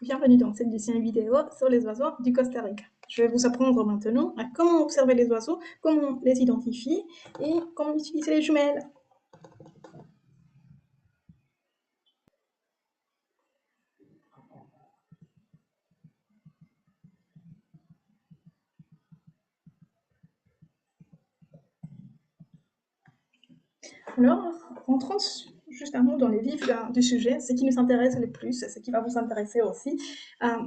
Bienvenue dans cette deuxième vidéo sur les oiseaux du Costa Rica. Je vais vous apprendre maintenant à comment observer les oiseaux, comment les identifier et comment utiliser les jumelles. Alors, rentrons justement dans les vifs du sujet, ce qui nous intéresse le plus, ce qui va vous intéresser aussi,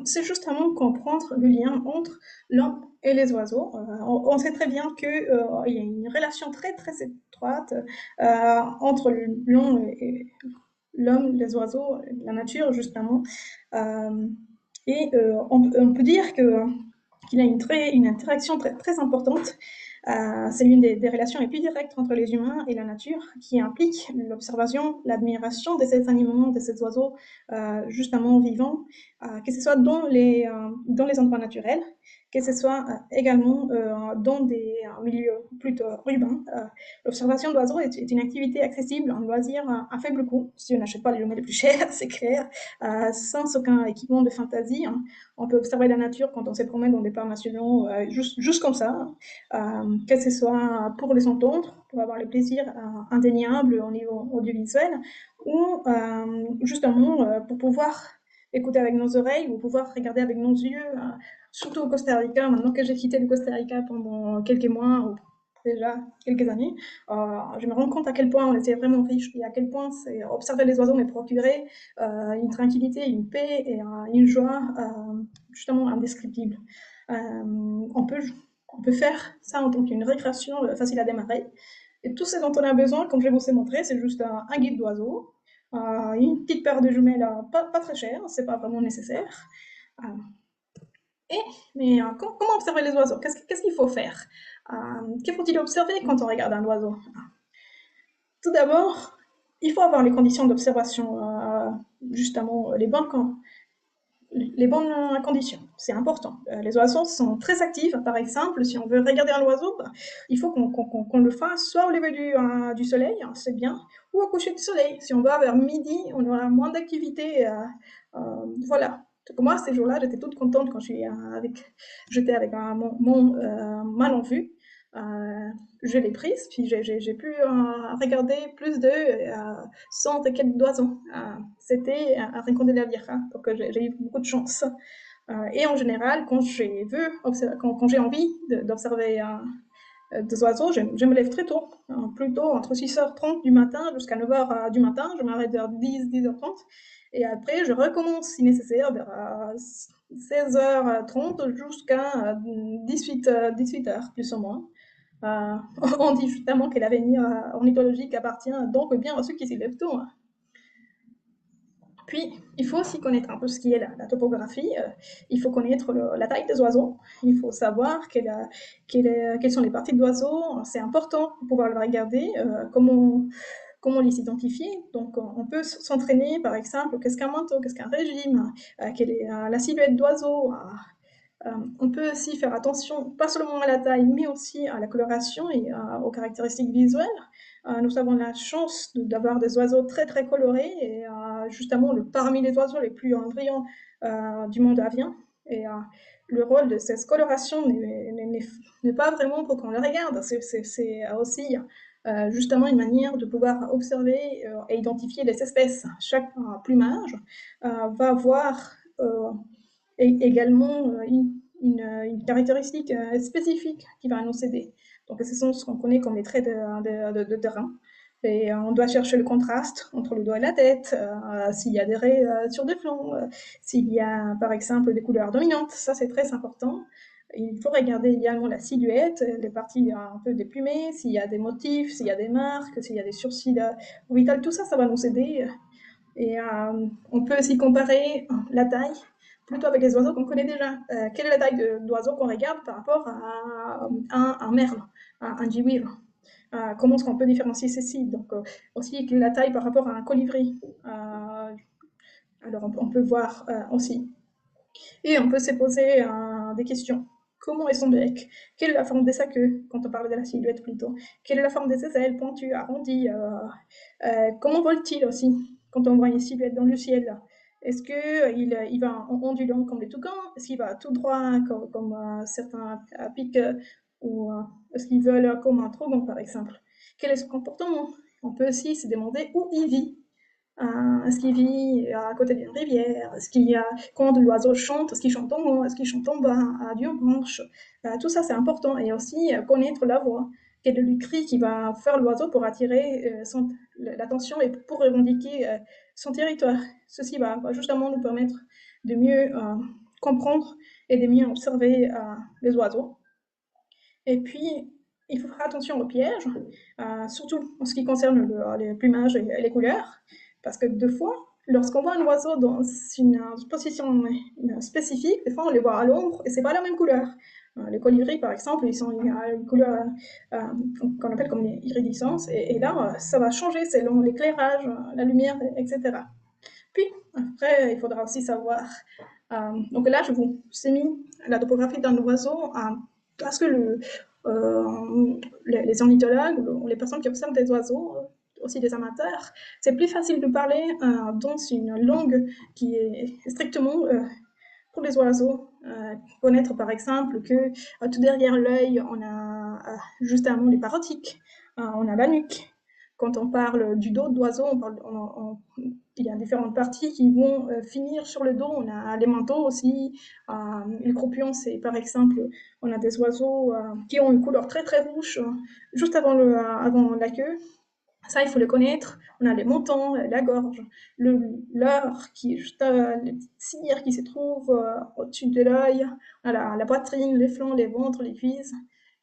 c'est justement comprendre le lien entre l'homme et les oiseaux. On sait très bien qu'il y a une relation très très étroite entre l'homme, les oiseaux, la nature justement. Euh, on peut dire qu'il y a une interaction très, très importante. C'est l'une des relations les plus directes entre les humains et la nature qui implique l'observation, l'admiration de ces animaux, de ces oiseaux justement vivants, que ce soit dans les endroits naturels, que ce soit également dans des milieux plutôt urbains. L'observation d'oiseaux est une activité accessible, un loisir à faible coût, si on n'achète pas les jumelles les plus chères, c'est clair, sans aucun équipement de fantaisie. Hein. On peut observer la nature quand on se promène dans des parcs nationaux, juste comme ça, que ce soit pour les entendre, pour avoir le plaisir indéniable au niveau audiovisuel, ou justement pour pouvoir écouter avec nos oreilles ou pouvoir regarder avec nos yeux, surtout au Costa Rica, maintenant que j'ai quitté le Costa Rica pendant quelques mois, ou déjà quelques années, je me rends compte à quel point on était vraiment riche et à quel point observer les oiseaux me procurait une tranquillité, une paix et une joie justement indescriptible. Euh, on, peut, on peut faire ça en tant qu'une récréation facile à démarrer. Et tout ce dont on a besoin, comme je vous ai montré, c'est juste un guide d'oiseaux, une petite paire de jumelles pas très chère, c'est pas vraiment nécessaire. Euh, et, mais comment observer les oiseaux? Qu'est-ce qu'il faut faire? Que faut-il observer quand on regarde un oiseau? Tout d'abord, il faut avoir les conditions d'observation, justement les bonnes conditions. C'est important. Les oiseaux sont très actifs. Par exemple, si on veut regarder un oiseau, il faut qu'on le fasse soit au lever du soleil, hein, c'est bien, ou au coucher du soleil. Si on va vers midi, on aura moins d'activité. Voilà. Donc moi, ces jours-là, j'étais toute contente quand j'étais avec mal en vue. Euh, je l'ai prise, puis j'ai pu regarder plus de 100 et quelques d'oiseaux. C'était un rincon de la Vieja, donc j'ai eu beaucoup de chance. Et en général, quand j'ai envie d'observer des oiseaux, je me lève très tôt, plutôt entre 6h30 du matin jusqu'à 9h du matin, je m'arrête vers 10h30, et après je recommence si nécessaire vers 16h30 jusqu'à 18h plus ou moins. Euh, on dit justement que l'avenir ornithologique appartient donc bien à ceux qui s'y lèvent tôt. Hein. Puis, il faut aussi connaître un peu ce qui est la topographie. Il faut connaître la taille des oiseaux. Il faut savoir quelles sont les parties d'oiseaux. C'est important pour pouvoir le regarder. Comment les identifier. Donc, on peut s'entraîner, par exemple, qu'est-ce qu'un manteau, qu'est-ce qu'un régime, quelle est la silhouette d'oiseau. On peut aussi faire attention, pas seulement à la taille, mais aussi à la coloration et aux caractéristiques visuelles. Nous avons la chance d'avoir des oiseaux très très colorés et justement parmi les oiseaux les plus brillants du monde avian. Et le rôle de cette coloration n'est pas vraiment pour qu'on le regarde, c'est aussi justement une manière de pouvoir observer et identifier les espèces. Chaque plumage va avoir également une caractéristique spécifique qui va nous aider. Donc, ce sont ce qu'on connaît comme les traits de terrain. Et on doit chercher le contraste entre le dos et la tête, s'il y a des raies sur des flancs, s'il y a par exemple des couleurs dominantes, ça c'est très important. Il faut regarder également la silhouette, les parties un peu déplumées, s'il y a des motifs, s'il y a des marques, s'il y a des sourcils orbitales, tout ça, ça va nous aider. Et on peut aussi comparer la taille plutôt avec les oiseaux qu'on connaît déjà. Quelle est la taille d'oiseau qu'on regarde par rapport à un merle, à un gibier? Comment est-ce qu'on peut différencier ceci? Donc, aussi, quelle est la taille par rapport à un colibri? Alors, on peut voir aussi. Et on peut se poser des questions. Comment est son bec? Quelle est la forme de sa queue, quand on parle de la silhouette plutôt? Quelle est la forme de ses ailes pointues, arrondies? Comment vole-t-il aussi, quand on voit une silhouette dans le ciel? Est-ce qu'il va en ondulant comme les toucans? Est-ce qu'il va tout droit comme certains pics ou est-ce qu'ils veulent comme un trogon par exemple? Quel est son comportement? On peut aussi se demander où il vit. Est-ce qu'il vit à côté d'une rivière? Est-ce qu'il y a quand l'oiseau chante, est-ce qu'il chante en haut? Est-ce qu'il chante en bas, à d'une branche? Tout ça c'est important et aussi connaître la voix. Quel est le cri qui va faire l'oiseau pour attirer l'attention et pour revendiquer son territoire. Ceci va justement nous permettre de mieux comprendre et de mieux observer les oiseaux. Et puis, il faut faire attention aux pièges, surtout en ce qui concerne les plumages et les couleurs, parce que des fois, lorsqu'on voit un oiseau dans une position spécifique, des fois on les voit à l'ombre et c'est pas la même couleur. Les colibris, par exemple, ils sont une couleur qu'on appelle comme l'iridescence, et là, ça va changer selon l'éclairage, la lumière, etc. Puis, après, il faudra aussi savoir. Donc là, je vous ai mis la topographie d'un oiseau parce que les ornithologues ou les personnes qui observent des oiseaux, aussi des amateurs, c'est plus facile de parler dans une langue qui est strictement pour les oiseaux. Connaître par exemple que tout derrière l'œil, on a justement les parotiques, on a la nuque. Quand on parle du dos d'oiseau, il y a différentes parties qui vont finir sur le dos. On a les manteaux aussi. Les croupions, c'est par exemple, on a des oiseaux qui ont une couleur très très rouge juste avant la queue. Ça, il faut le connaître. On a les montants, la gorge, l'œur, qui est juste les petites cires qui se trouvent au-dessus de l'œil, on a la poitrine, les flancs, les ventres, les cuisses,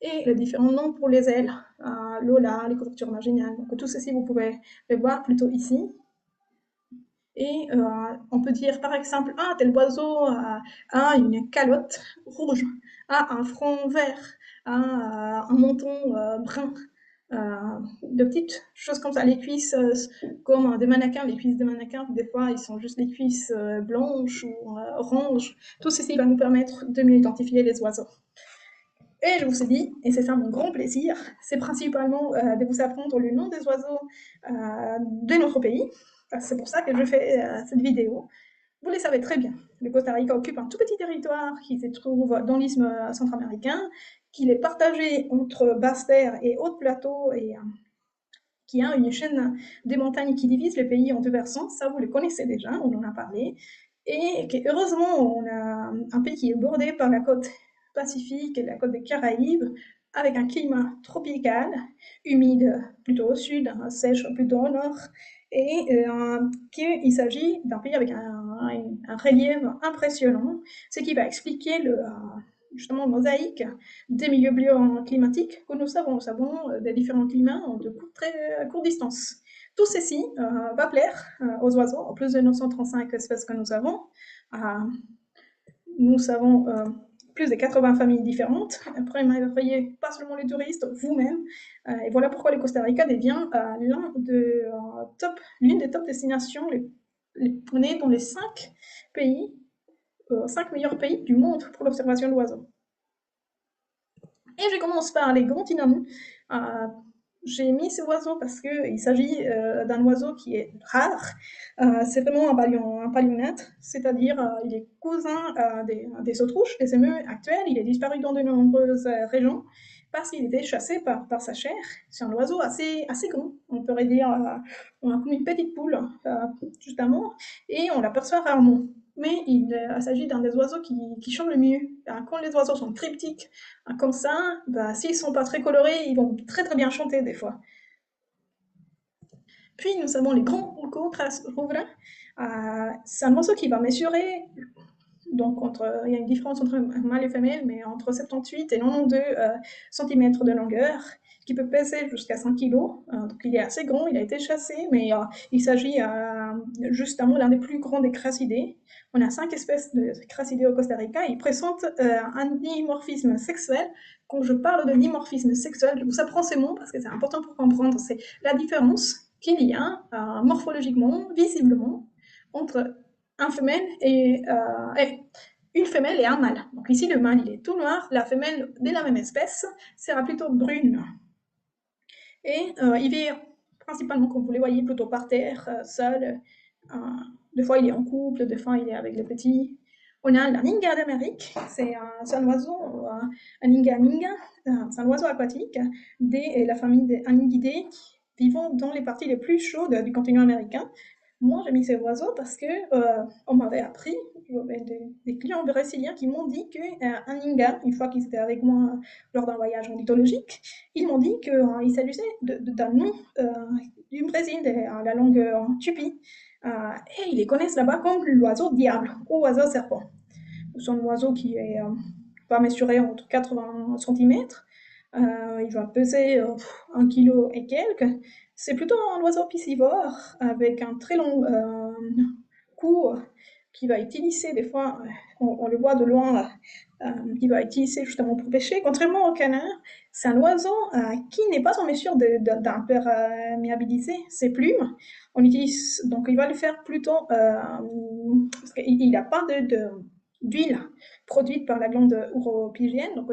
et les différents noms pour les ailes, l'ola, les couvertures marginales. Donc, tout ceci, vous pouvez le voir plutôt ici. Et on peut dire par exemple, ah, tel oiseau a une calotte rouge, a un front vert, a un menton brun. De petites choses comme ça, les cuisses comme des mannequins, les cuisses des mannequins, des fois ils sont juste les cuisses blanches ou oranges. Tout ceci va nous permettre de mieux identifier les oiseaux. Et je vous ai dit, et c'est ça mon grand plaisir, c'est principalement de vous apprendre le nom des oiseaux de notre pays. C'est pour ça que je fais cette vidéo. Vous le savez très bien, le Costa Rica occupe un tout petit territoire qui se trouve dans l'isthme centra-américain, qu'il est partagé entre basse-terre et haute plateau, et qui a une chaîne de montagnes qui divise le pays en deux versants. Ça, vous le connaissez déjà, on en a parlé. Et que, heureusement, on a un pays qui est bordé par la côte Pacifique et la côte des Caraïbes, avec un climat tropical, humide plutôt au sud, sèche plutôt au nord, et qu'il s'agit d'un pays avec un relief impressionnant, ce qui va expliquer justement le mosaïque des milieux bioclimatiques que nous savons. Nous savons des différents climats de très courte distance. Tout ceci va plaire aux oiseaux, en plus de 935 espèces que nous avons. Nous savons plus de 80 familles différentes. Après, voyez pas seulement les touristes, vous-même. Et voilà pourquoi le Costa Rica devient l'une des top destinations. On est dans les 5 pays, 5 meilleurs pays du monde pour l'observation d'oiseaux. Et je commence par les grands tinamous. J'ai mis ce oiseau parce qu'il s'agit d'un oiseau qui est rare. C'est vraiment un palyonètre, c'est-à-dire il est cousin des autruches, des émeus actuels. Il est disparu dans de nombreuses régions parce qu'il était chassé par sa chair. C'est un oiseau assez grand, on pourrait dire comme une petite poule, justement, et on l'aperçoit rarement. Mais il s'agit d'un des oiseaux qui chante le mieux. Quand les oiseaux sont cryptiques, comme ça, s'ils sont pas très colorés, ils vont très très bien chanter des fois. Puis nous avons les grands contrastes rouvrins. C'est un oiseau qui va mesurer, donc il y a une différence entre mâle et femelle, mais entre 78 et 92 cm de longueur, qui peut peser jusqu'à 5 kg. Donc il est assez grand, il a été chassé, mais il s'agit justement l'un des plus grands des crassidés. On a 5 espèces de crassidés au Costa Rica. Ils présentent un dimorphisme sexuel. Quand je parle de dimorphisme sexuel, je vous apprends ces mots parce que c'est important pour comprendre. C'est la différence qu'il y a morphologiquement, visiblement, entre un femelle et une femelle et un mâle. Donc ici, le mâle, il est tout noir. La femelle de la même espèce sera plutôt brune. Et il vit principalement, comme vous les voyez, plutôt par terre, seul. des fois il est en couple, des fois il est avec les petits. On a l'aninga d'Amérique, c'est un oiseau, un ninga ninga, c'est un oiseau aquatique la famille des Anguidae qui vivent dans les parties les plus chaudes du continent américain. Moi, j'ai mis ces oiseaux parce que on m'avait appris, j'avais des clients brésiliens qui m'ont dit qu'un ninga, une fois qu'ils étaient avec moi lors d'un voyage ornithologique, ils m'ont dit qu'il s'agissait d'un nom du Brésil, la langue tupi, et ils les connaissent là-bas comme l'oiseau diable ou oiseau serpent. C'est un oiseau qui va mesurer entre 80 cm. Il va peser 1 kg et quelques. C'est plutôt un oiseau piscivore avec un très long cou qui va utiliser des fois, on le voit de loin, qui va utiliser justement pour pêcher. Contrairement au canard, c'est un oiseau qui n'est pas en mesure d'imperméabiliser ses plumes. On utilise, donc il va le faire plutôt, parce qu'il n'a pas d'huile produite par la glande uropygienne. Donc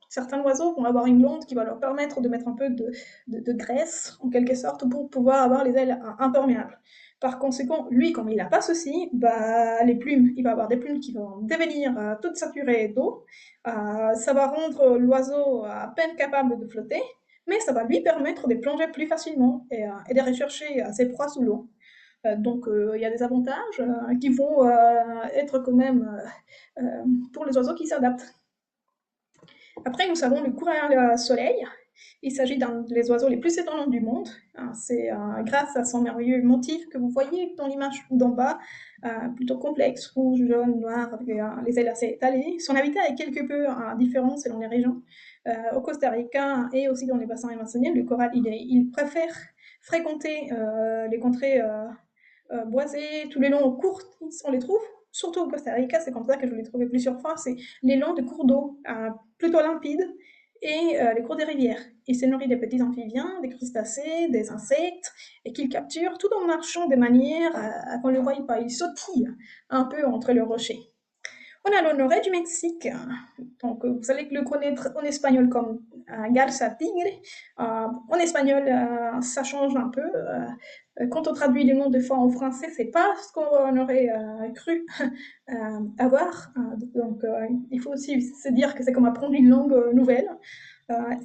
certains oiseaux vont avoir une glande qui va leur permettre de mettre un peu de graisse, en quelque sorte, pour pouvoir avoir les ailes imperméables. Par conséquent, lui, comme il n'a pas ceci, bah, les plumes, il va avoir des plumes qui vont devenir toutes saturées d'eau. Ça va rendre l'oiseau à peine capable de flotter, mais ça va lui permettre de plonger plus facilement et de rechercher ses proies sous l'eau. Donc, il y a des avantages qui vont être quand même pour les oiseaux qui s'adaptent. Après, nous avons le courrier soleil. Il s'agit d'un des oiseaux les plus étonnants du monde. C'est grâce à son merveilleux motif que vous voyez dans l'image d'en bas, plutôt complexe, rouge, jaune, noir, avec les ailes assez étalées. Son habitat est quelque peu différent selon les régions. Au Costa Rica et aussi dans les bassins amazoniens, le corail, il préfère fréquenter les contrées boisées, tous les longs courts, on les trouve. Surtout au Costa Rica, c'est comme ça que je l'ai trouvé plusieurs fois, c'est les longs de cours d'eau plutôt limpides et les cours des rivières. Il se nourrit des petits amphibiens, des crustacés, des insectes, et qu'il capture tout en marchant de manière à qu'on ne le voie pas. Il sautille un peu entre les rochers. On a le nord du Mexique, donc vous allez le connaître en espagnol comme garza tigre. En espagnol, ça change un peu. Quand on traduit les noms de fois en français, c'est pas ce qu'on aurait cru avoir. Donc, il faut aussi se dire que c'est comme apprendre une langue nouvelle.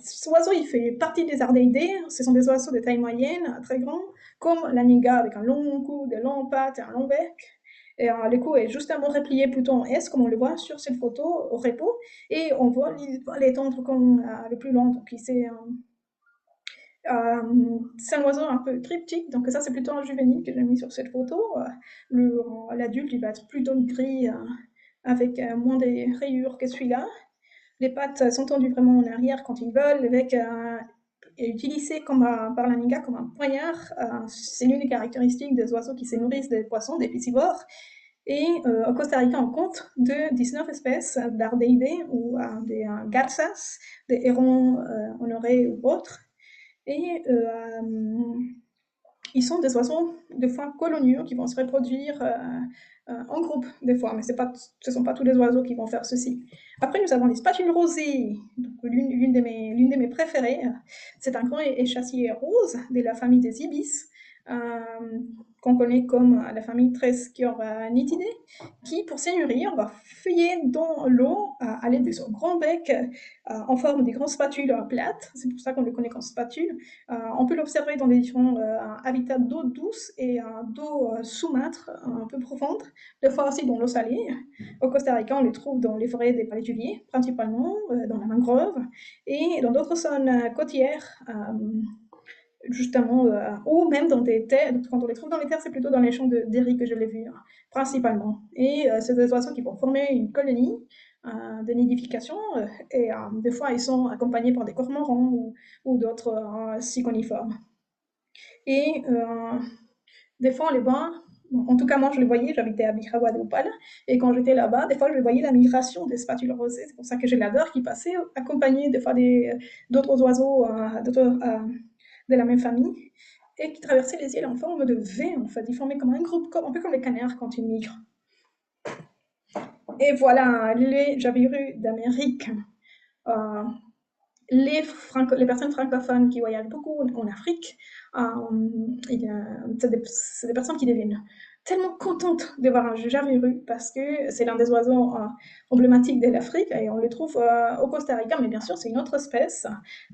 Cet oiseau, il fait partie des ardéidés. Ce sont des oiseaux de taille moyenne, très grands, comme l'aniga avec un long cou, des longues pattes et un long bec. Et le cou est justement replié plutôt en S, comme on le voit sur cette photo au repos. Et on voit les tendre comme le plus long. Donc, c'est un oiseau un peu cryptique, donc ça c'est plutôt un juvénile que j'ai mis sur cette photo. L'adulte il va être plutôt gris avec moins de rayures que celui-là. Les pattes sont tendues vraiment en arrière quand ils volent, est utilisé par l'aniga comme un poignard. C'est l'une des caractéristiques des oiseaux qui se nourrissent des poissons, des piscivores. Et au Costa Rica, on compte de 19 espèces d'ardéidés ou des garzas, des hérons honorés ou autres. Et ils sont des oiseaux, des fois coloniaux, qui vont se reproduire en groupe, des fois, mais ce ne sont pas tous les oiseaux qui vont faire ceci. Après, nous avons les spatules rosées, l'une de mes préférées. C'est un grand échassier rose de la famille des ibis, qu'on connaît comme la famille Treskiornithidae, qui, pour se nourrir, va feuiller dans l'eau à l'aide de son grand bec en forme de grandes spatules plates. C'est pour ça qu'on le connaît comme spatule. On peut l'observer dans des différents habitats d'eau douce et d'eau saumâtre un peu profonde, des fois aussi dans l'eau salée. Au Costa Rica, on les trouve dans les forêts des palétuviers, principalement dans la mangrove, et dans d'autres zones côtières, justement, ou même dans des terres. Quand on les trouve dans les terres, c'est plutôt dans les champs d'Eri que je l'ai vu, principalement. Et c'est des oiseaux qui vont former une colonie de nidification, et des fois, ils sont accompagnés par des cormorans ou d'autres ciconiformes. Et des fois, on les voit, en tout cas, moi, je les voyais, j'habitais à Bicrava de Opal, et quand j'étais là-bas, des fois, je voyais la migration des spatules rosées, c'est pour ça que je l'adore, qui passaient accompagnés des fois d'autres oiseaux de la même famille, et qui traversaient les îles en forme de V, en fait. Ils formaient comme un groupe, un peu comme les canards quand ils migrent. Et voilà, les jabiru d'Amérique. Euh, les personnes francophones qui voyagent beaucoup en Afrique, c'est des personnes qui deviennent tellement contente de voir un jabiru parce que c'est l'un des oiseaux emblématiques de l'Afrique et on le trouve au Costa Rica, mais bien sûr, c'est une autre espèce.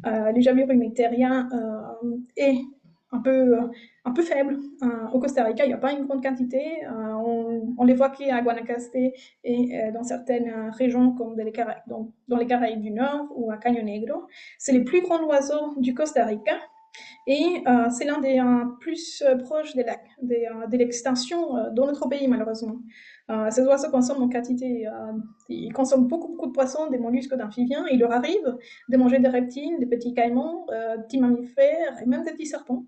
Les jabirus métériens est un peu, euh, un peu faible. Au Costa Rica, il n'y a pas une grande quantité. On les voit qu'à Guanacaste et dans certaines régions comme dans les Caraïbes du Nord ou à Caño Negro. C'est les plus grands oiseaux du Costa Rica. Et c'est l'un des plus proches de l'extinction dans notre pays, malheureusement. Ces oiseaux consomment en quantité, ils consomment beaucoup de poissons, des mollusques, d'amphibiens. Il leur arrive de manger des reptiles, des petits caïmans, petits mammifères et même des petits serpents.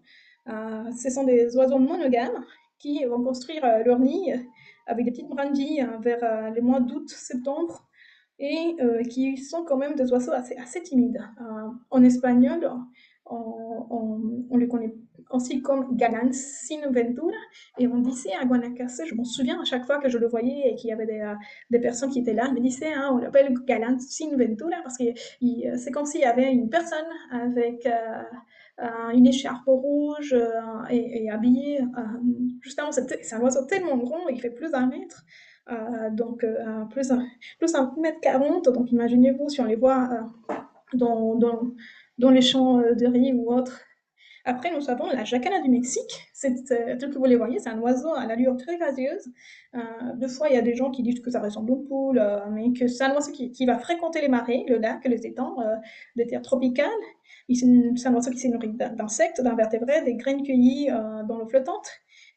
Ce sont des oiseaux monogames qui vont construire leur nid avec des petites brindilles vers les mois d'août, septembre et qui sont quand même des oiseaux assez timides. En espagnol, on le connaît aussi comme Galan sin Ventura, et on disait à Guanacaste, je m'en souviens à chaque fois que je le voyais et qu'il y avait des personnes qui étaient là, ils me disaient, hein, on l'appelle Galan sin Ventura parce que c'est comme s'il y avait une personne avec une écharpe rouge et habillée. Justement, c'est un oiseau tellement grand, il fait plus d'un mètre. Donc plus un mètre 40, donc imaginez-vous si on les voit dans, dans, dans les champs de riz ou autres. Après, nous avons la jacana du Mexique. Tel que vous les voyez, c'est un oiseau à l'allure très gracieuse. Deux fois, il y a des gens qui disent que ça ressemble aux poules, mais que c'est un oiseau qui va fréquenter les marais, le lac, les étangs des terres tropicales. C'est un oiseau qui se nourrit d'insectes, d'invertébrés, des graines cueillies dans l'eau flottante.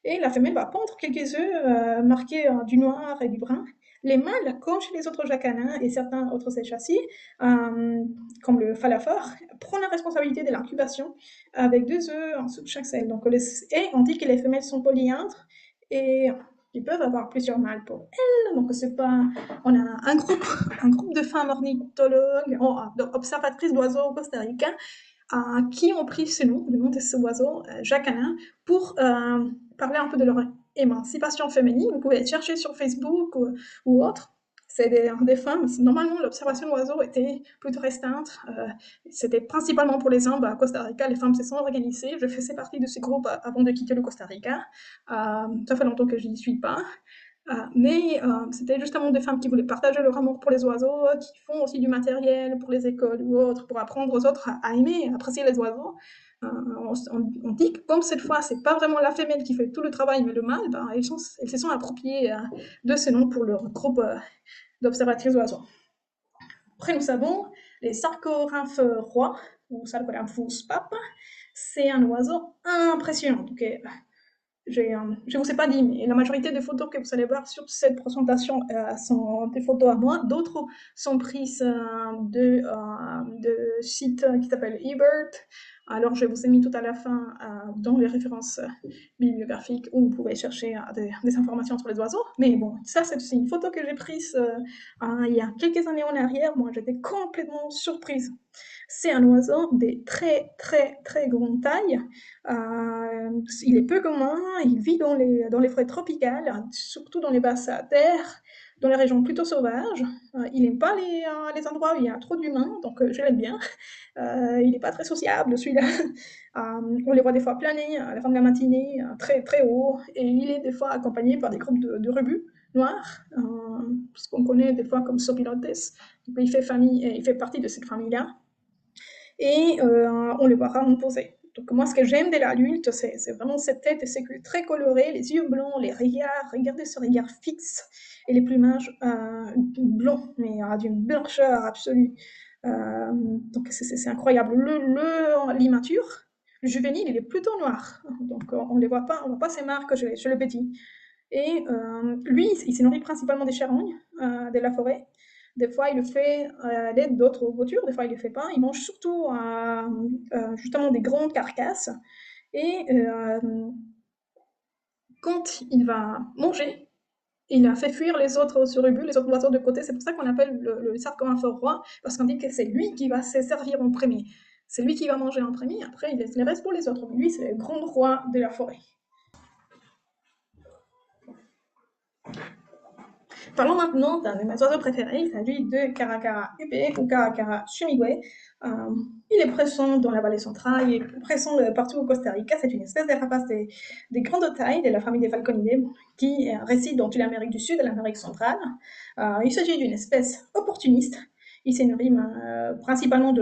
Et la femelle va pondre quelques œufs marqués du noir et du brun. Les mâles, comme chez les autres jacanas et certains autres échassiers, comme le phalaphore, prennent la responsabilité de l'incubation avec deux œufs en dessous de chaque selle. Donc, et on dit que les femelles sont polyandres et ils peuvent avoir plusieurs mâles pour elles. Donc, c'est pas. On a un groupe de femmes ornithologues, observatrices d'oiseaux au Costa Rica, qui ont pris ce nom, le nom de ce oiseau, jacana, pour parler un peu de leur émancipation féminine. Vous pouvez chercher sur Facebook ou autre. C'est des femmes. Normalement, l'observation d'oiseaux était plutôt restreinte. C'était principalement pour les hommes. À Costa Rica, les femmes se sont organisées. Je faisais partie de ce groupe avant de quitter le Costa Rica. Ça fait longtemps que je n'y suis pas. Mais c'était justement des femmes qui voulaient partager leur amour pour les oiseaux, qui font aussi du matériel pour les écoles ou autres, pour apprendre aux autres à aimer, à apprécier les oiseaux. On dit que comme cette fois, c'est pas vraiment la femelle qui fait tout le travail, mais le mâle, ben, elles se sont appropriées de ce nom pour leur groupe d'observatrices oiseaux. Après, nous savons les Sarcorynphes rois, ou Sarcorynphus papa. C'est un oiseau impressionnant. Donc, je ne vous ai pas dit, mais la majorité des photos que vous allez voir sur cette présentation sont des photos à moi. D'autres sont prises de sites qui s'appellent eBird. Alors, je vous ai mis tout à la fin dans les références bibliographiques où vous pouvez chercher des informations sur les oiseaux. Mais bon, ça, c'est une photo que j'ai prise il y a quelques années en arrière. Moi, j'étais complètement surprise. C'est un oiseau de très grande taille. Il est peu commun, il vit dans les forêts tropicales, surtout dans les basses terres, dans les régions plutôt sauvages. Il n'aime pas les endroits où il y a trop d'humains, donc je l'aime bien. Il n'est pas très sociable, celui-là. On les voit des fois planer à la fin de la matinée, très haut, et il est des fois accompagné par des groupes de rebus noirs, ce qu'on connaît des fois comme sopilotes. Donc, il fait partie de cette famille-là et on le voit rarement poser. Donc moi, ce que j'aime de l'adulte, c'est vraiment cette tête et ses yeux très colorés, les yeux blancs, les regards, regardez ce regard fixe et les plumages blancs, mais d'une blancheur absolue. Donc c'est incroyable. L'immature, le juvénile, il est plutôt noir, donc on ne voit pas ces marques chez le petit. Et lui, il se nourrit principalement des charognes de la forêt. Des fois, il le fait à l'aide d'autres voitures, des fois, il ne le fait pas. Il mange surtout justement des grandes carcasses. Et quand il va manger, il a fait fuir les autres surubus, les autres oiseaux de côté. C'est pour ça qu'on appelle le cerf comme un fort roi, parce qu'on dit que c'est lui qui va se servir en premier. C'est lui qui va manger en premier, après il laisse les restes pour les autres. Mais lui, c'est le grand roi de la forêt. Parlons maintenant d'un de mes oiseaux préférés, il s'agit de Caracara épée ou Caracara chimigüe. Il est présent dans la vallée centrale, il est présent partout au Costa Rica. C'est une espèce de rapace de grande taille de la famille des falconidae qui réside dans toute l'Amérique du Sud et l'Amérique centrale. Il s'agit d'une espèce opportuniste. Il se nourrit principalement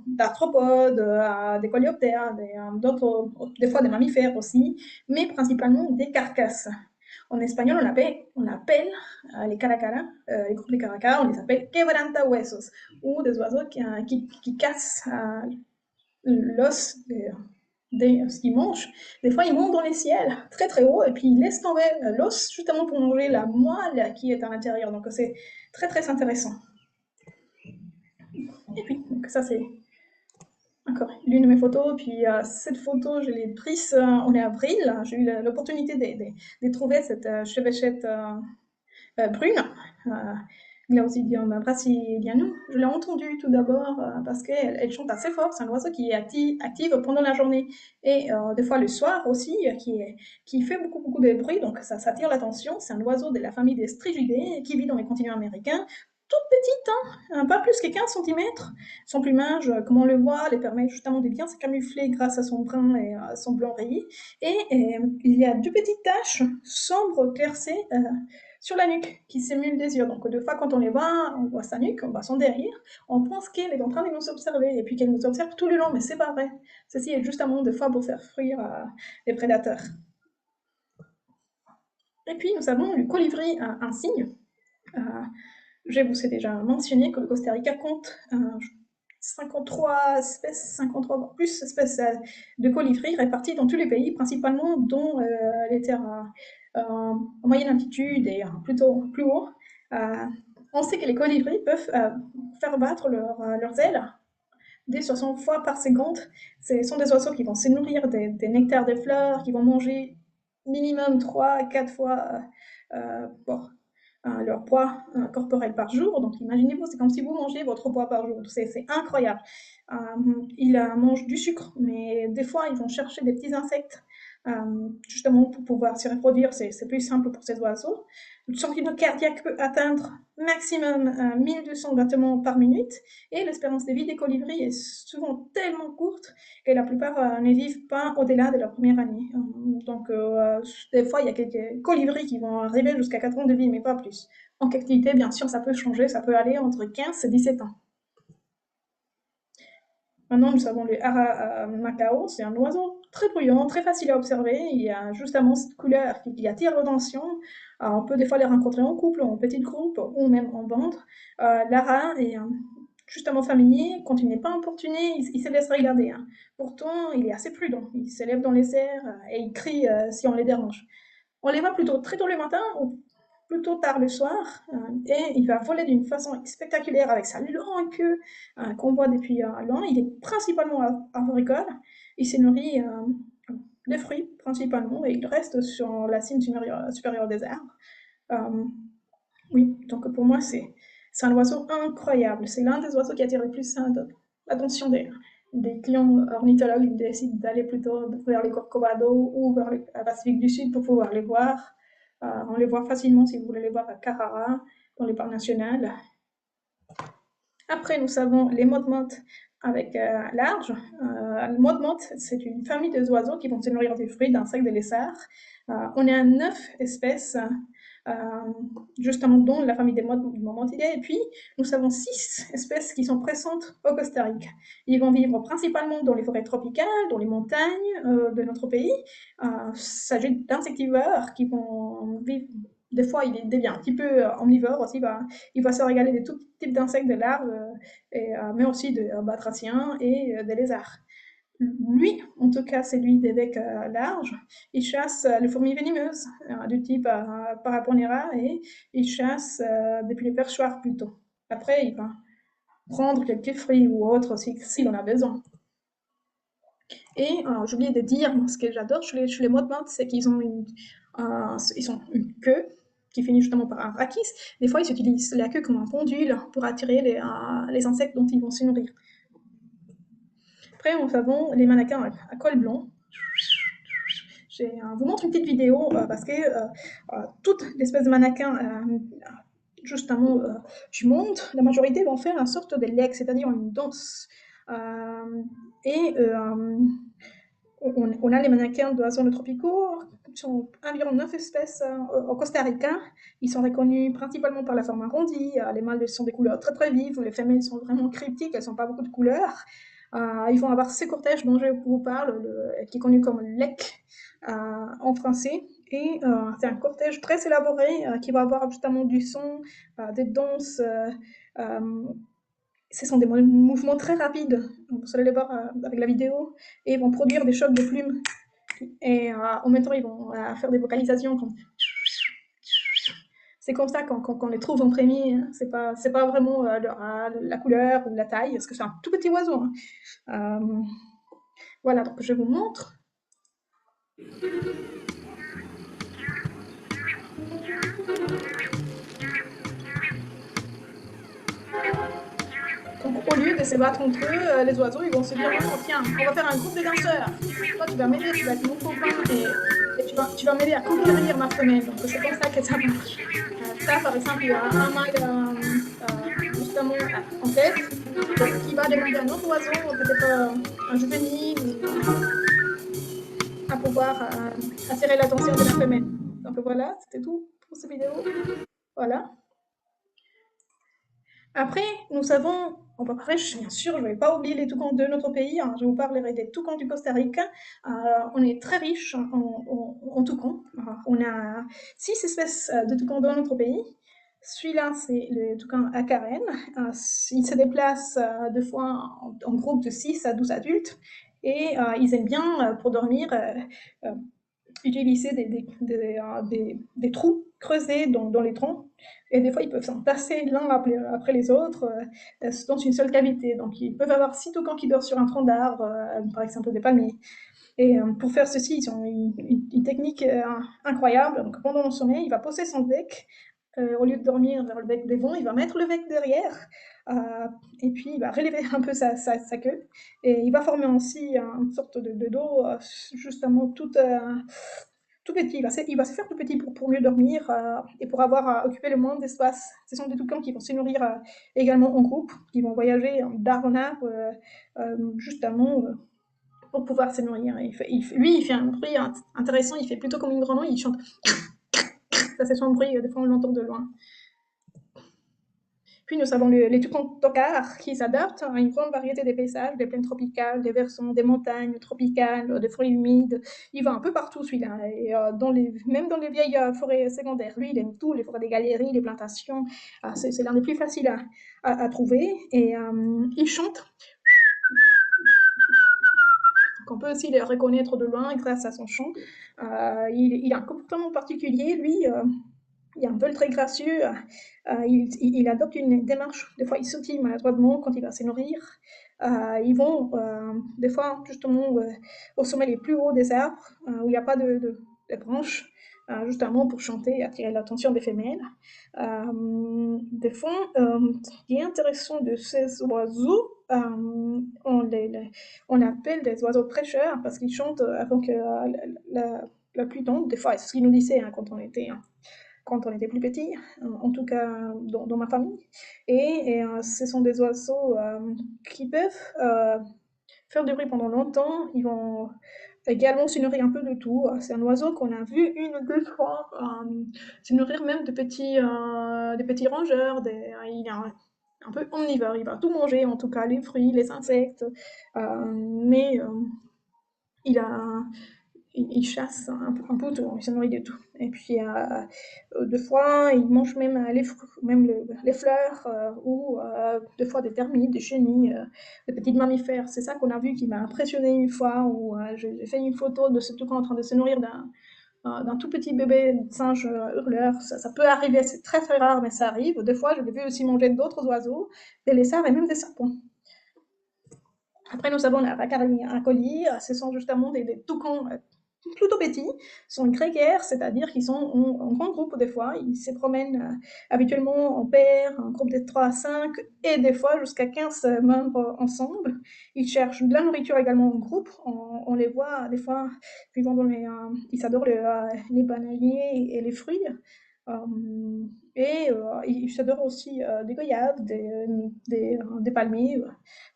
d'arthropodes, des coléoptères, des fois des mammifères aussi, mais principalement des carcasses. En espagnol, on appelle les caracaras, les groupes de caracaras, on les appelle quebrantahuesos, ou des oiseaux qui cassent l'os de ce qu'ils mangent. Des fois, ils montent dans les ciels, très très haut, et puis ils laissent tomber l'os justement pour manger la moelle qui est à l'intérieur. Donc c'est très très intéressant. Et puis, donc ça c'est encore l'une de mes photos. Puis cette photo, je l'ai prise en avril. J'ai eu l'opportunité de trouver cette chevêchette brune, Glaucidium brasilianum. Je l'ai entendue tout d'abord parce qu'elle chante assez fort. C'est un oiseau qui est active pendant la journée et des fois le soir aussi, qui fait beaucoup de bruit, donc ça attire l'attention. C'est un oiseau de la famille des Strigidae qui vit dans les continents américains. Toute petite, hein, pas plus que 15 cm. Son plumage, comme on le voit, lui permet justement de bien se camoufler grâce à son brun et à son blanc rayé. Et il y a deux petites taches sombres claircées sur la nuque qui simule des yeux. Donc, deux fois, quand on les voit, on voit sa nuque, on voit son derrière, on pense qu'elle est en train de nous observer et puis qu'elle nous observe tout le long, mais c'est pas vrai. Ceci est justement des fois pour faire fuir les prédateurs. Et puis, nous avons le colibri un cygne. Je vous ai déjà mentionné que le Costa Rica compte 53 espèces, 53 voire plus espèces de colibris réparties dans tous les pays, principalement dans les terres en moyenne altitude et plutôt plus haut. On sait que les colibris peuvent faire battre leurs ailes dès 60 fois par seconde. Ce sont des oiseaux qui vont se nourrir des nectars des fleurs, qui vont manger minimum 3 à 4 fois bon, leur poids corporel par jour. Donc imaginez-vous, c'est comme si vous mangez votre poids par jour. C'est incroyable. Ils mangent du sucre, mais des fois ils vont chercher des petits insectes justement pour pouvoir se reproduire. C'est plus simple pour ces oiseaux. Son rythme cardiaque peut atteindre maximum 1200 battements par minute et l'espérance de vie des colibris est souvent tellement courte que la plupart ne vivent pas au-delà de leur première année. Donc, des fois, il y a quelques colibris qui vont arriver jusqu'à 4 ans de vie, mais pas plus. En captivité, bien sûr, ça peut changer, ça peut aller entre 15 et 17 ans. Maintenant, nous avons le hara macao, c'est un oiseau très bruyant, très facile à observer. Il y a justement cette couleur qui attire l'attention. On peut des fois les rencontrer en couple, en petit groupe ou même en bande. L'hara est justement familier, quand il n'est pas importuné, il se laisse regarder. Hein. Pourtant, il est assez prudent. Il s'élève dans les airs et il crie si on les dérange. On les voit plutôt très tôt le matin ou plutôt tard le soir et il va voler d'une façon spectaculaire avec sa longue queue qu'on voit depuis loin. Il est principalement arboricole. Il se nourrit de fruits principalement et il reste sur la cime supérieure des arbres. Oui, donc pour moi, c'est un oiseau incroyable. C'est l'un des oiseaux qui attire le plus l'attention des clients ornithologues. Ils décident d'aller plutôt vers les Corcovado ou vers le Pacifique du Sud pour pouvoir les voir. On les voit facilement si vous voulez les voir à Carrara, dans les parcs nationaux. Après, nous avons les mottes avec large. Les mottes, c'est une famille de oiseaux qui vont se nourrir des fruits, d'insectes, de lézards. On est à 9 espèces justement dont la famille des mottidés. Et puis, nous avons 6 espèces qui sont présentes au Costa Rica. Ils vont vivre principalement dans les forêts tropicales, dans les montagnes de notre pays. Il s'agit d'insectivores qui vont vivre. Des fois, il devient un petit peu omnivore aussi. Il va se régaler de tout type d'insectes, de larves, mais aussi de batraciens et des lézards. Lui, en tout cas, c'est lui des becs larges. Il chasse les fourmis venimeuses du type Paraponera et il chasse depuis les perchoirs plutôt. Après, il va prendre quelques fruits ou autres s'il en a besoin. Et j'ai oublié de dire, ce que j'adore chez les mottes, c'est qu'ils ont une queue qui finit justement par un rachis. Des fois, ils utilisent la queue comme un pendule pour attirer les insectes dont ils vont se nourrir. Après, nous avons les mannequins à col blanc. Je vous montre une petite vidéo parce que toute l'espèce de mannequin justement du monde, la majorité vont faire une sorte de legs, c'est-à-dire une danse. Euh, et on a les mannequins d'oiseaux de tropicaux, qui sont environ 9 espèces au Costa Rica. Ils sont reconnus principalement par la forme arrondie. Les mâles sont des couleurs très très vives, les femelles sont vraiment cryptiques, elles n'ont pas beaucoup de couleurs. Ils vont avoir ces cortèges dont je vous parle, qui est connu comme lek en français. Et c'est un cortège très élaboré qui va avoir justement du son, des danses. Euh, Ce sont des mouvements très rapides. Vous allez les voir avec la vidéo. Et ils vont produire des chocs de plumes. Et en même temps, ils vont faire des vocalisations comme. C'est comme ça qu'on les trouve en premier. Hein. C'est pas vraiment la couleur ou la taille, parce que c'est un tout petit oiseau. Hein. Voilà, donc je vous montre. Donc, au lieu de se battre entre eux, les oiseaux, ils vont se dire, oh, tiens, on va faire un groupe de danseurs. Toi, tu vas m'aider, tu vas être mon copain et tu vas m'aider à conquérir ma femelle. Donc, c'est comme ça que ça marche. Ça, par exemple, il y a un mâle justement en tête qui va demander à un autre oiseau, peut-être un juvénile, à pouvoir attirer l'attention de la femelle. Donc voilà, c'était tout pour cette vidéo. Voilà. Après, nous avons, on va parler, bien sûr, je ne vais pas oublier les toucans de notre pays, hein, je vous parlerai des toucans du Costa Rica. On est très riche en toucans. On a 6 espèces de toucans dans notre pays. Celui-là, c'est le toucan acarène. Il se déplace deux fois en groupe de 6 à 12 adultes. Et ils aiment bien, pour dormir, utiliser des trous creusés dans les troncs. Et des fois, ils peuvent s'entasser l'un après les autres dans une seule cavité. Donc, ils peuvent avoir 6 toucans qui dorment sur un tronc d'arbre, par exemple des palmiers. Et pour faire ceci, ils ont une technique incroyable. Donc, pendant le sommeil, il va poser son bec. Au lieu de dormir vers le bec des vents, il va mettre le bec derrière. Et puis, il va relever un peu sa queue. Et il va former aussi une sorte de dos, justement, tout petit. Il va se faire tout petit pour mieux dormir et pour avoir occupé le moins d'espace. Ce sont des toucans qui vont se nourrir également en groupe, qui vont voyager d'arbre en arbre, justement pour pouvoir se nourrir. Lui, il fait un bruit intéressant, il fait plutôt comme une grenouille, il chante. Ça, c'est son bruit, des fois on l'entend de loin. Puis nous avons les toucans tocards qui s'adaptent à une grande variété des paysages, des plaines tropicales, des versants, des montagnes tropicales, des fruits humides. Il va un peu partout celui-là, et même dans les vieilles forêts secondaires. Lui, il aime tout, les forêts des galeries, les plantations. C'est l'un des plus faciles à trouver. Et il chante. On peut aussi le reconnaître de loin grâce à son chant. Il a un comportement particulier, lui. Il a un vol très gracieux. Il adopte une démarche. Des fois, il sautille maladroitement quand il va se nourrir. Ils vont, des fois, justement, au sommet les plus hauts des arbres, où il n'y a pas de branches, justement pour chanter et attirer l'attention des femelles. Des fois, ce qui est intéressant de ces oiseaux, on appelle des oiseaux prêcheurs parce qu'ils chantent avant que la pluie tombe. Des fois, c'est ce qu'ils nous disaient hein, quand on était plus petit, en tout cas dans ma famille. Et ce sont des oiseaux qui peuvent faire du bruit pendant longtemps. Ils vont également se nourrir un peu de tout. C'est un oiseau qu'on a vu une ou deux fois se nourrir même des petits rongeurs. Il est un peu omnivore, il va tout manger, en tout cas les fruits, les insectes. Mais il a il chasse un peu tout, il se nourrit de tout. Et puis, des fois, il mange même les fleurs ou des fois des termites, des chenilles, des petits mammifères. C'est ça qu'on a vu qui m'a impressionné une fois où j'ai fait une photo de ce toucan en train de se nourrir d'un tout petit bébé singe hurleur. Ça peut arriver, c'est très très rare, mais ça arrive. Des fois, je l'ai vu aussi manger d'autres oiseaux, des lézards et même des serpents. Après, nous avons la Racaria colis. Ce sont justement des toucans plutôt petits, sont grégaires, c'est-à-dire qu'ils sont en grand groupe des fois, ils se promènent habituellement en paire, en groupe de 3 à 5, et des fois jusqu'à 15 membres ensemble. Ils cherchent de la nourriture également en groupe, on les voit des fois vivant ils adorent les bananiers et les fruits. Il s'adore aussi des goyaves, des palmiers.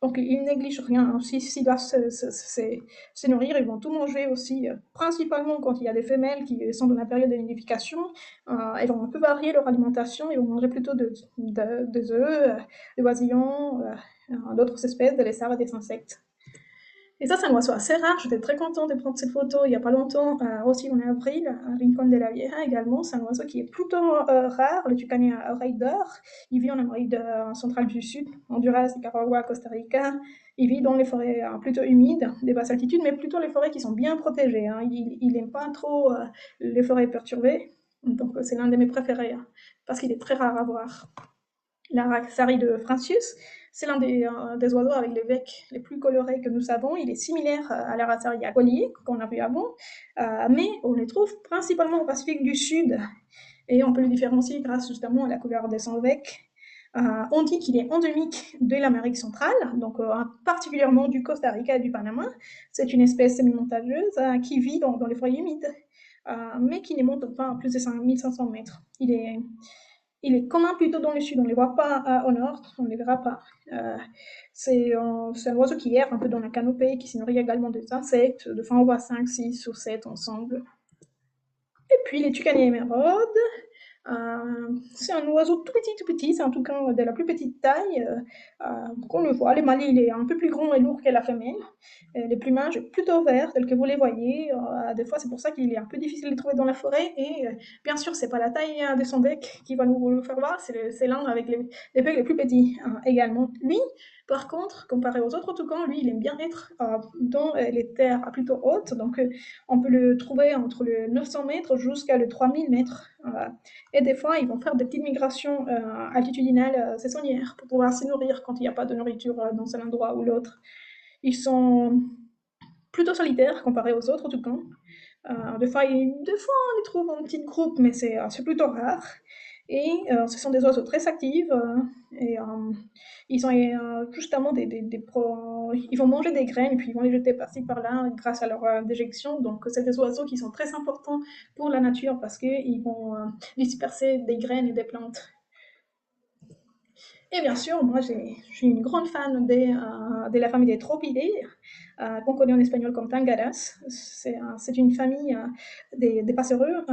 Donc, ils ne négligent rien. S'ils doivent se nourrir, ils vont tout manger aussi, principalement quand il y a des femelles qui sont dans la période de nidification. Ils vont un peu varier leur alimentation. Ils vont manger plutôt des œufs, des oisillons, d'autres espèces, des lézards et des insectes. Et ça, c'est un oiseau assez rare. J'étais très contente de prendre cette photo il n'y a pas longtemps, aussi en avril, à Rincon de la Vieja également. C'est un oiseau qui est plutôt rare, le tucanet à oreille d'or. Il vit en Amérique centrale du Sud, Honduras, Nicaragua, Costa Rica. Il vit dans les forêts plutôt humides, des basses altitudes, mais plutôt les forêts qui sont bien protégées. Hein. Il n'aime pas trop les forêts perturbées. Donc, c'est l'un de mes préférés, hein, parce qu'il est très rare à voir. La Raxarie de Francius, c'est l'un des oiseaux avec les becs les plus colorés que nous savons. Il est similaire à la Raxarie aqualie qu'on a vu avant, mais on les trouve principalement au Pacifique du Sud. Et on peut le différencier grâce justement à la couleur de son bec. On dit qu'il est endémique de l'Amérique centrale, donc particulièrement du Costa Rica et du Panama. C'est une espèce semi-montagneuse qui vit dans les forêts humides, mais qui ne monte pas à plus de 5500 mètres. Il est commun plutôt dans le sud, on ne les voit pas au nord, on ne les verra pas. C'est un oiseau qui erre un peu dans la canopée, qui se nourrit également des insectes. De fois, on voit 5, 6 ou 7 ensemble. Et puis les tucaniers émeraudes, c'est un oiseau tout petit, c'est en tout cas de la plus petite taille qu'on le voit. Le mâle, il est un peu plus grand et lourd que la femelle. Les plumages plutôt verts, tels que vous les voyez. Des fois, c'est pour ça qu'il est un peu difficile de les trouver dans la forêt. Et bien sûr, c'est pas la taille de son bec qui va nous le faire voir, c'est l'un avec les becs les plus petits également. Lui, par contre, comparé aux autres toucans, lui, il aime bien être dans les terres plutôt hautes. Donc, on peut le trouver entre le 900 mètres jusqu'à le 3000 mètres. Et des fois, ils vont faire des petites migrations altitudinales saisonnières pour pouvoir se nourrir quand il n'y a pas de nourriture dans un endroit ou l'autre. Ils sont plutôt solitaires comparés aux autres toucans. Des fois, on les trouve en petits groupes, mais c'est plutôt rare. Et ce sont des oiseaux très actifs. Et ils ont justement ils vont manger des graines et puis ils vont les jeter par-ci par-là grâce à leur déjection. Donc, c'est des oiseaux qui sont très importants pour la nature parce qu'ils vont disperser des graines et des plantes. Et bien sûr, moi, je suis une grande fan de la famille des Tropidés, qu'on connaît en espagnol comme Tangaras. C'est une famille des passereux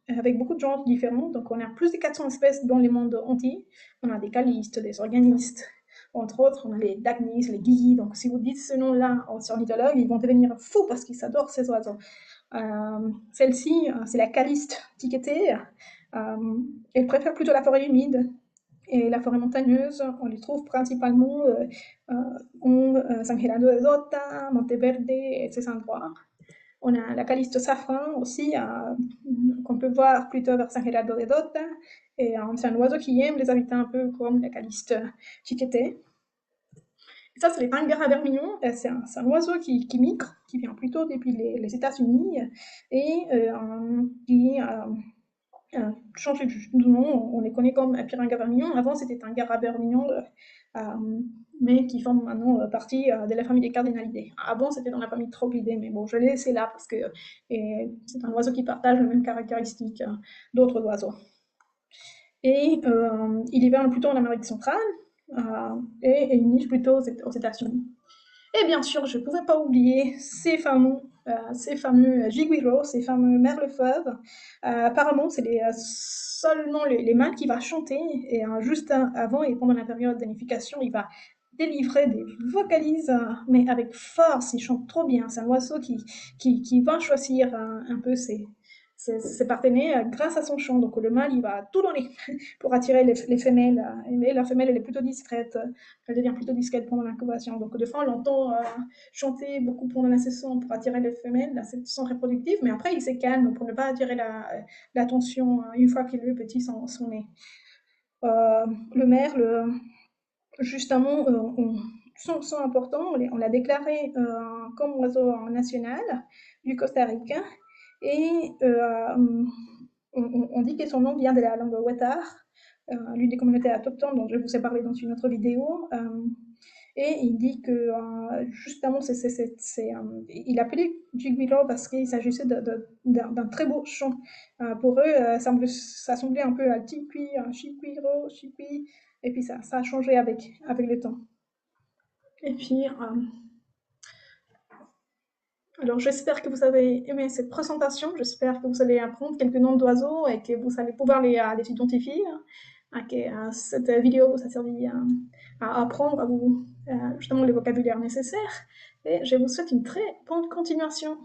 avec beaucoup de genres différents. Donc, on a plus de 400 espèces dans le monde entier. On a des calistes, des organistes, entre autres, on a les dagnis, les guillis. Donc, si vous dites ce nom-là aux ornithologues, ils vont devenir fous parce qu'ils adorent ces oiseaux. Celle-ci, c'est la caliste tiquetée. Elle préfère plutôt la forêt humide. Et la forêt montagneuse, on les trouve principalement San Gerardo de Dota, Monteverde et ces endroits. On a la caliste safran aussi, qu'on peut voir plutôt vers San Gerardo de Dota. Et c'est un oiseau qui aime les habitats un peu comme la caliste chiquetée. Et ça, c'est les Tangara vermillon. C'est un oiseau qui migre, qui vient plutôt depuis les États-Unis et qui changé de nom, on les connaît comme Pyranga vermillon. Avant, c'était un Gara vermillon, mais qui font maintenant partie de la famille des Cardinalidae. Avant, c'était dans la famille Tropidae, mais bon, je l'ai laissé là parce que c'est un oiseau qui partage les mêmes caractéristiques d'autres oiseaux. Et il hiverne plutôt en Amérique centrale et il niche plutôt aux États-Unis. Et bien sûr, je ne pouvais pas oublier ces fameux giguiros, ces fameux merlefeuves. Apparemment, c'est seulement les mâles qui vont chanter, et juste avant et pendant la période d'anification, il va délivrer des vocalises, mais avec force, il chante trop bien. C'est un oiseau qui va choisir un peu ses partenaires grâce à son chant. Donc le mâle, il va tout donner pour attirer les femelles. Mais la femelle, elle est plutôt discrète. Elle devient plutôt discrète pendant l'incubation. Donc des fois, on l'entend chanter beaucoup pendant la saison pour attirer les femelles, la saison reproductive. Mais après, il se calme pour ne pas attirer l'attention une fois que les petits sont nés. Le merle, justement, sont importants. On l'a déclaré comme oiseau national du Costa Rica. Et on dit que son nom vient de la langue Wetar, l'une des communautés autochtones dont je vous ai parlé dans une autre vidéo. Et il dit que justement, il appelait Jigwillow parce qu'il s'agissait d'un très beau chant. Pour eux, ça semblait un peu à Tikwi, Chikwiro, Chikwi, et puis ça a changé avec le temps. Et puis, alors j'espère que vous avez aimé cette présentation, j'espère que vous allez apprendre quelques noms d'oiseaux et que vous allez pouvoir les identifier, que cette vidéo vous a servi à apprendre à vous justement le vocabulaire nécessaire et je vous souhaite une très bonne continuation.